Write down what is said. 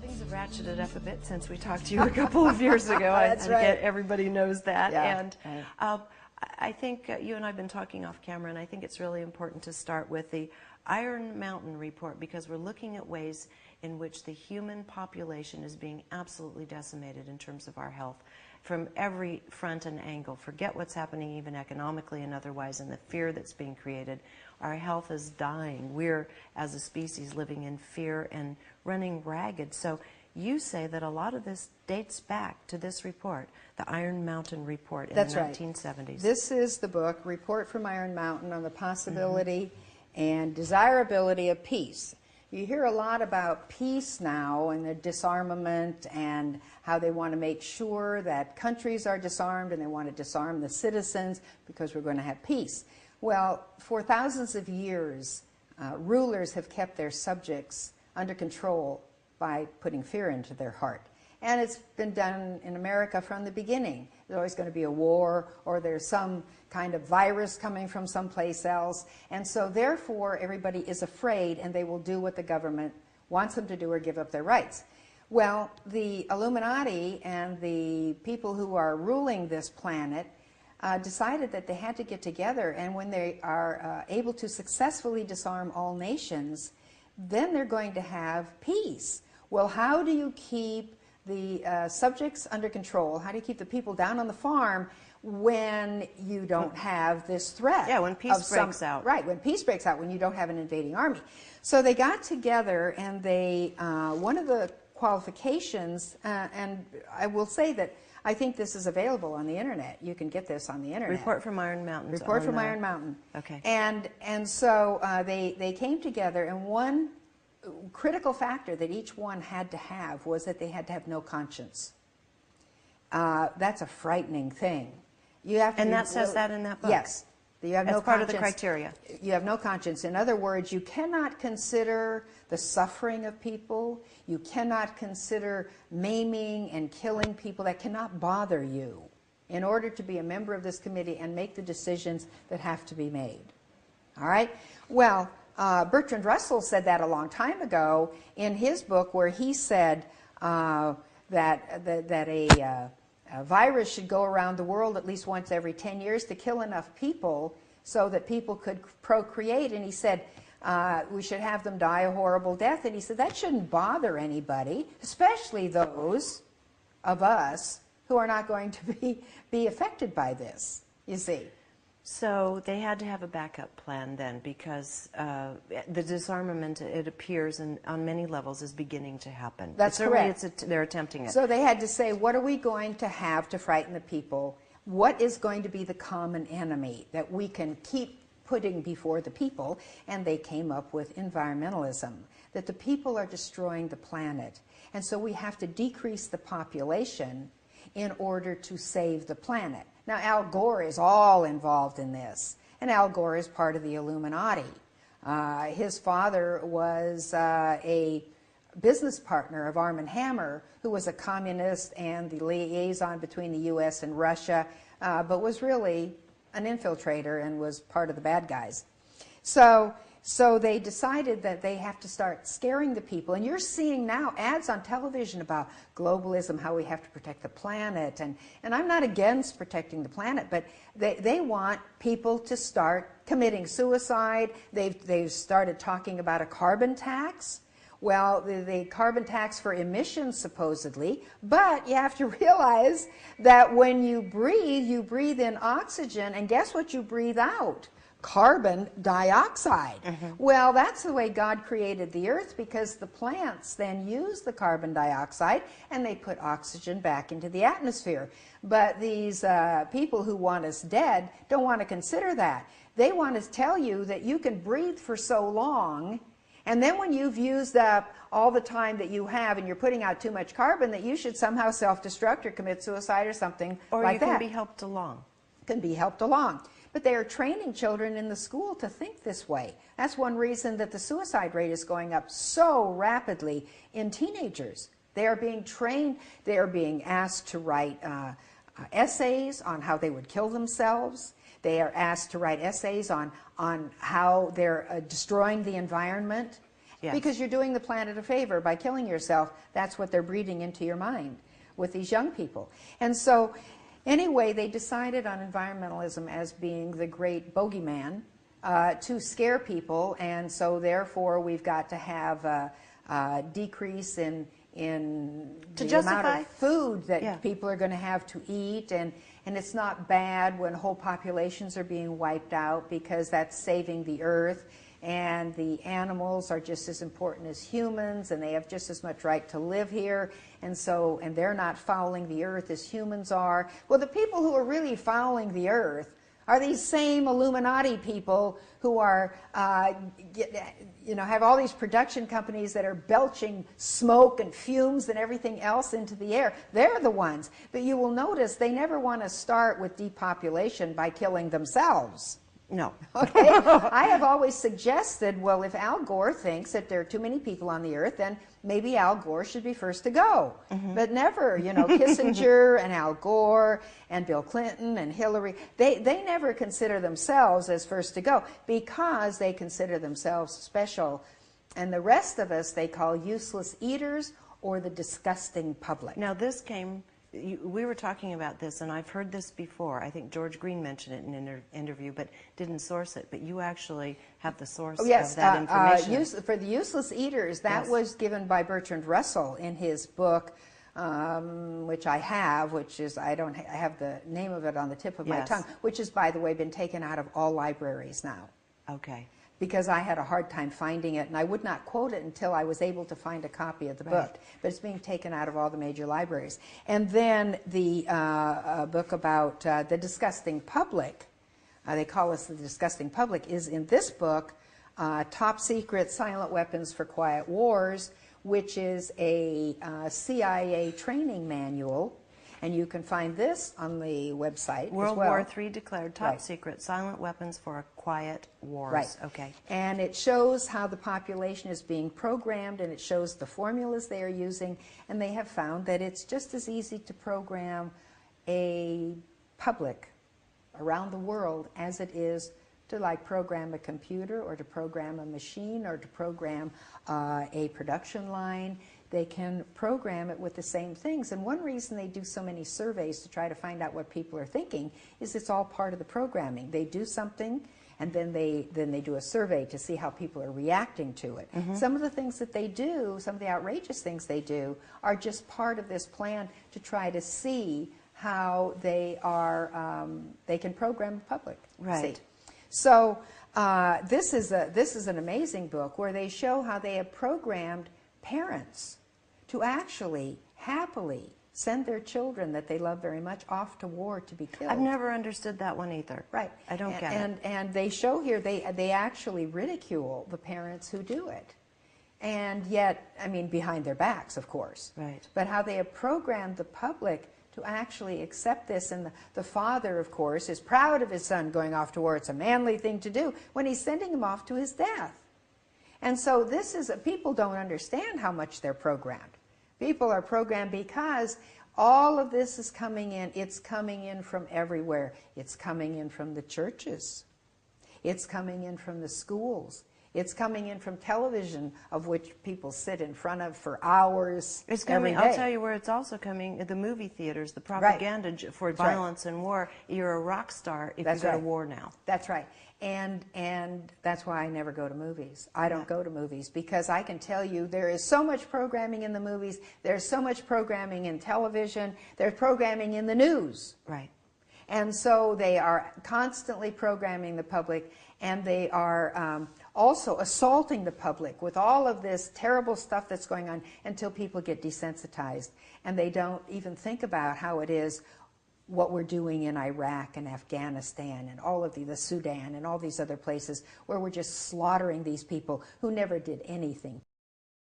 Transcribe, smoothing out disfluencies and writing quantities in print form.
Things have ratcheted up a bit since we talked to you a couple of years ago. That's right. Everybody knows that. Yeah. And I think you and I have been talking off camera, and I think it's really important to start with the Iron Mountain report, because we're looking at ways in which the human population is being absolutely decimated in terms of our health from every front and angle. Forget what's happening even economically and otherwise, and the fear that's being created. Our health is dying. We're, as a species, living in fear and running ragged. So you say that a lot of this dates back to this report, the Iron Mountain report in the 1970s. Right. This is the book, Report from Iron Mountain, on the possibility and desirability of peace. You hear a lot about peace now and the disarmament and how they want to make sure that countries are disarmed, and they want to disarm the citizens because we're going to have peace. Well, for thousands of years, rulers have kept their subjects under control by putting fear into their heart. And it's been done in America from the beginning. There's always going to be a war, or there's some kind of virus coming from someplace else. And so therefore, everybody is afraid, and they will do what the government wants them to do or give up their rights. Well, the Illuminati and the people who are ruling this planet decided that they had to get together, and when they are able to successfully disarm all nations, then they're going to have peace. Well, how do you keep the subjects under control? How do you keep the people down on the farm when you don't have this threat? Yeah, when peace breaks out. Right, when peace breaks out, when you don't have an invading army. So they got together, and they, one of the qualifications, and I will say that I think this is available on the internet. You can get this on the internet. Report from Iron Mountain. Report from Iron Mountain. Okay. And so they came together, and one critical factor that each one had to have was that they had to have no conscience. That's a frightening thing. You have to. And that says that in that book? Yes. You have no conscience. That's part of the criteria. You have no conscience. In other words, you cannot consider the suffering of people. You cannot consider maiming and killing people. That cannot bother you in order to be a member of this committee and make the decisions that have to be made. All right? Well, Bertrand Russell said that a long time ago in his book, where he said that a virus should go around the world at least once every 10 years to kill enough people so that people could procreate. And he said we should have them die a horrible death. And he said that shouldn't bother anybody, especially those of us who are not going to be affected by this, you see. So they had to have a backup plan then, because the disarmament, it appears, on many levels, is beginning to happen. That's correct. They're attempting it. So they had to say, what are we going to have to frighten the people? What is going to be the common enemy that we can keep putting before the people? And they came up with environmentalism, that the people are destroying the planet. And so we have to decrease the population in order to save the planet. Now, Al Gore is all involved in this, and Al Gore is part of the Illuminati. His father was a business partner of Arm & Hammer, who was a communist and the liaison between the U.S. and Russia, but was really an infiltrator and was part of the bad guys. So they decided that they have to start scaring the people. And you're seeing now ads on television about globalism, how we have to protect the planet. And I'm not against protecting the planet, but they want people to start committing suicide. They've started talking about a carbon tax. Well, the carbon tax for emissions, supposedly, but you have to realize that when you breathe in oxygen, and guess what you breathe out? Carbon dioxide. Well, that's the way God created the earth, because the plants then use the carbon dioxide and they put oxygen back into the atmosphere. But these people who want us dead don't want to consider that. They want to tell you that you can breathe for so long, and then when you've used up all the time that you have and you're putting out too much carbon, that you should somehow self-destruct or commit suicide or something like that. Or you can be helped along. Can be helped along. But they are training children in the school to think this way. That's one reason that the suicide rate is going up so rapidly in teenagers. They are being trained, they are being asked to write essays on how they would kill themselves. They are asked to write essays on how they're destroying the environment. Yes. Because you're doing the planet a favor by killing yourself. That's what they're breeding into your mind with these young people. And so anyway, they decided on environmentalism as being the great bogeyman to scare people, and so therefore we've got to have a decrease in the amount of food that people are going to have to eat, and it's not bad when whole populations are being wiped out because that's saving the earth, and the animals are just as important as humans, and they have just as much right to live here, and they're not fouling the earth as humans are. Well, the people who are really fouling the earth are these same Illuminati people who are, have all these production companies that are belching smoke and fumes and everything else into the air. They're the ones. But you will notice they never want to start with depopulation by killing themselves. No. Okay? I have always suggested, well, if Al Gore thinks that there are too many people on the earth, then maybe Al Gore should be first to go. But never, Kissinger and Al Gore and Bill Clinton and Hillary, they never consider themselves as first to go because they consider themselves special. And the rest of us they call useless eaters or the disgusting public. Now this came... We were talking about this, and I've heard this before. I think George Green mentioned it in an interview, but didn't source it. But you actually have the source of that information. For the useless eaters, that was given by Bertrand Russell in his book, which I have, I have the name of it on the tip of my tongue, which has, by the way, been taken out of all libraries now. Okay. Because I had a hard time finding it, and I would not quote it until I was able to find a copy of the book. But it's being taken out of all the major libraries. And then the book about the disgusting public, they call us the disgusting public, is in this book, Top Secret Silent Weapons for Quiet Wars, which is a CIA training manual. And you can find this on the website World as well. War III declared top secret, silent weapons for quiet wars. Right. Okay. And it shows how the population is being programmed, and it shows the formulas they are using, and they have found that it's just as easy to program a public around the world as it is to program a computer or to program a machine or to program a production line. They can program it with the same things. And one reason they do so many surveys to try to find out what people are thinking is it's all part of the programming. They do something, and then they do a survey to see how people are reacting to it. Some of the things that they do, some of the outrageous things they do, are just part of this plan to try to see how they can program the public. Right. See? So this is an amazing book where they show how they have programmed parents to actually happily send their children that they love very much off to war to be killed. I've never understood that one either. Right. I don't get it. And they show here they actually ridicule the parents who do it. And yet, I mean, behind their backs, of course. Right. But how they have programmed the public to actually accept this, and the father, of course, is proud of his son going off to war. It's a manly thing to do when he's sending him off to his death. And so people don't understand how much they're programmed. People are programmed because all of this is coming in. It's coming in from everywhere. It's coming in from the churches. It's coming in from the schools. It's coming in from television, of which people sit in front of for hours every day. I'll tell you where it's also coming, the movie theaters, the propaganda for violence and war. You're a rock star if you go to war now. That's right. And that's why I never go to movies. I don't go to movies because I can tell you there is so much programming in the movies. There's so much programming in television. There's programming in the news. Right. And so they are constantly programming the public, and they are also assaulting the public with all of this terrible stuff that's going on until people get desensitized. And they don't even think about how it is what we're doing in Iraq and Afghanistan and all of the Sudan and all these other places where we're just slaughtering these people who never did anything.